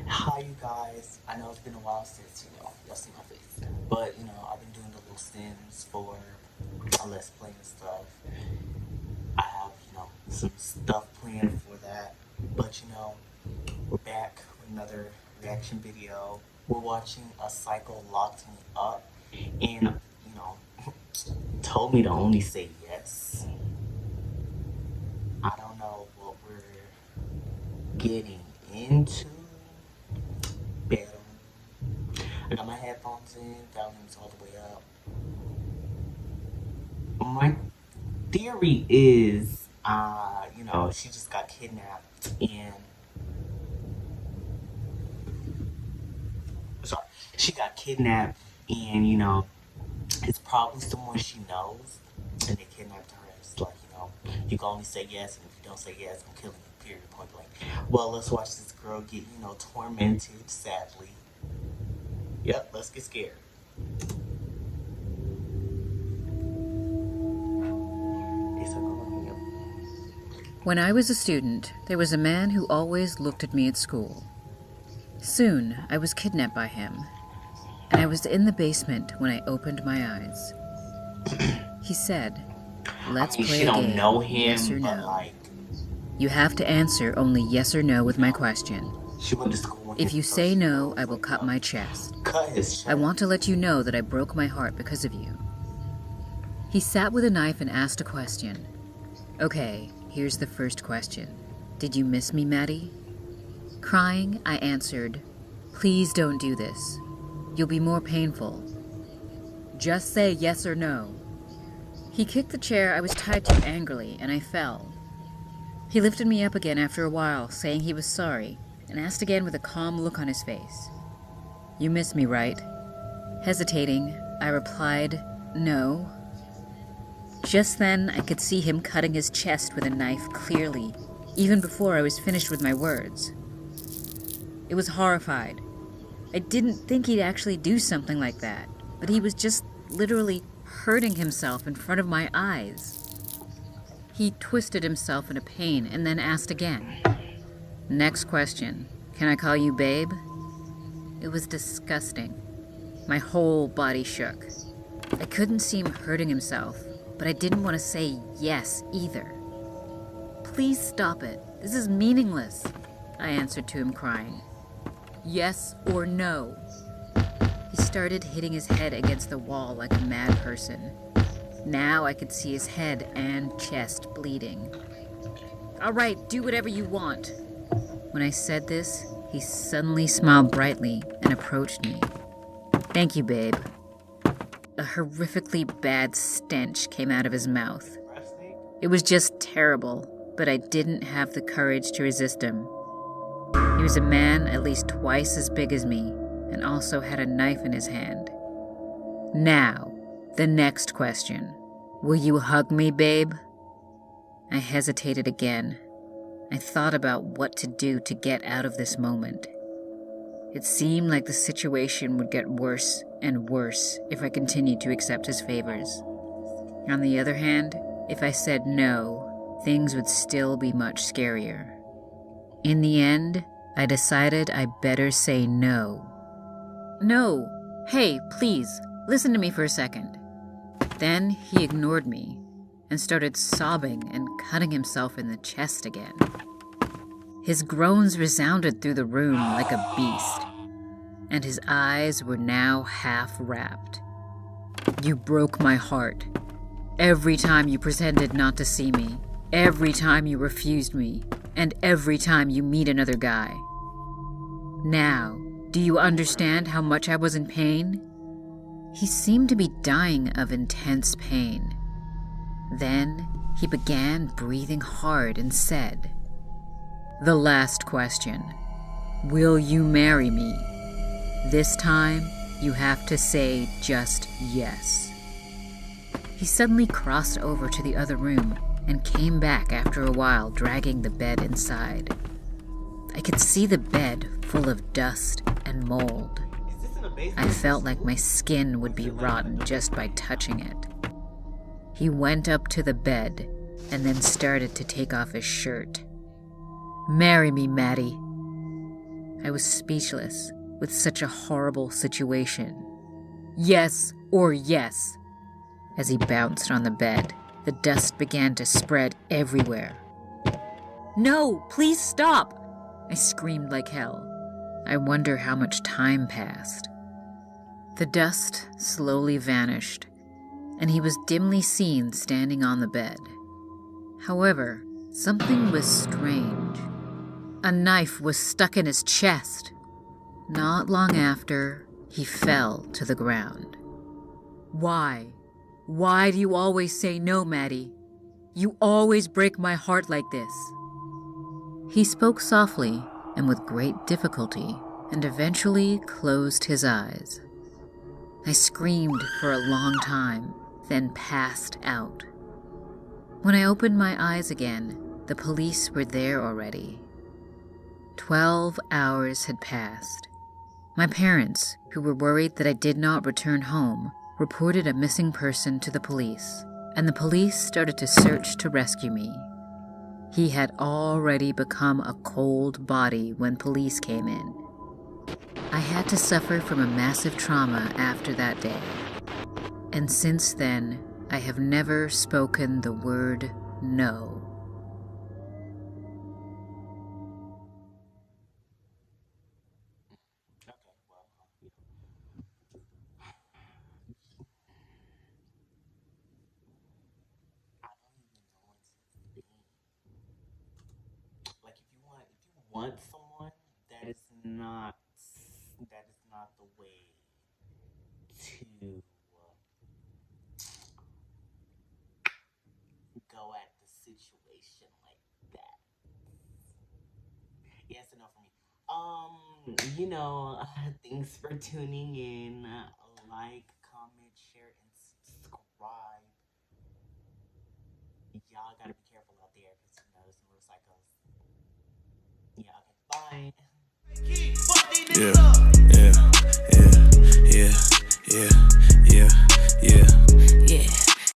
Hi, you guys. I know it's been a while since, y'all see my face. But, I've been doing the little Sims for Let's Play and stuff. I have, some stuff planned for that. But, we're back with another reaction video. We're watching A Psycho Locked Me Up. And, told me to only say yes. I don't know what we're getting into. But I got my headphones in, volume's all the way up. My theory is, she just got kidnapped and it's probably someone she knows, and they kidnapped her. It's like, you can only say yes, and if you don't say yes, I'm killing you, period, point blank. Well, let's watch this girl get, tormented, sadly. Yep, let's get scared. When I was a student, there was a man who always looked at me at school. Soon, I was kidnapped by him, and I was in the basement when I opened my eyes. He said, "Let's play a game, don't know him, yes or but no. You have to answer only yes or no with my question. She went to school. If you say no, I will cut my chest. Cut his chest. I want to let you know that I broke my heart because of you." He sat with a knife and asked a question. Okay, here's the first question. Did you miss me, Maddie? Crying, I answered, "Please don't do this. You'll be more painful. Just say yes or no." He kicked the chair I was tied to angrily, and I fell. He lifted me up again after a while, saying he was sorry, and asked again with a calm look on his face. "You miss me, right?" Hesitating, I replied, "No." Just then, I could see him cutting his chest with a knife clearly, even before I was finished with my words. It was horrified. I didn't think he'd actually do something like that, but he was just literally hurting himself in front of my eyes. He twisted himself in a pain and then asked again. "Next question. Can I call you babe?" It was disgusting. My whole body shook. I couldn't see him hurting himself, but I didn't want to say yes either. "Please stop it. This is meaningless," I answered to him, crying. "Yes or no?" He started hitting his head against the wall like a mad person. Now I could see his head and chest bleeding. "All right, do whatever you want." When I said this, he suddenly smiled brightly and approached me. "Thank you, babe." A horrifically bad stench came out of his mouth. It was just terrible, but I didn't have the courage to resist him. He was a man at least twice as big as me, and also had a knife in his hand. Now, the next question. "Will you hug me, babe?" I hesitated again. I thought about what to do to get out of this moment. It seemed like the situation would get worse and worse if I continued to accept his favors. On the other hand, if I said no, things would still be much scarier. In the end, I decided I better say no. "No! Hey, please, listen to me for a second." Then he ignored me and started sobbing and cutting himself in the chest again. His groans resounded through the room like a beast, and his eyes were now half wrapped. "You broke my heart. Every time you pretended not to see me, every time you refused me, and every time you meet another guy. Now, do you understand how much I was in pain?" He seemed to be dying of intense pain. Then he began breathing hard and said, "The last question. Will you marry me? This time, you have to say just yes." He suddenly crossed over to the other room and came back after a while, dragging the bed inside. I could see the bed full of dust and mold. I felt like my skin would be rotten just by touching it. He went up to the bed and then started to take off his shirt. "Marry me, Maddie." I was speechless with such a horrible situation. Yes or yes. As he bounced on the bed, the dust began to spread everywhere. No, please stop! I screamed like hell. I wonder how much time passed. The dust slowly vanished, and he was dimly seen standing on the bed. However, something was strange. A knife was stuck in his chest. Not long after, he fell to the ground. Why? Why do you always say no, Maddie? You always break my heart like this. He spoke softly and with great difficulty, and eventually closed his eyes. I screamed for a long time, then passed out. When I opened my eyes again, the police were there already. 12 hours had passed. My parents, who were worried that I did not return home, reported a missing person to the police, and the police started to search to rescue me. He had already become a cold body when police came in. I had to suffer from a massive trauma after that day, and since then, I have never spoken the word no. I don't even know what's the thing. Like if you want someone, that is not the way to go at the situation like that. Yes, enough for me. Thanks for tuning in. Like, comment, share, and subscribe. Y'all gotta be careful out there because there's motorcycles. Yeah, okay. Bye. Yeah.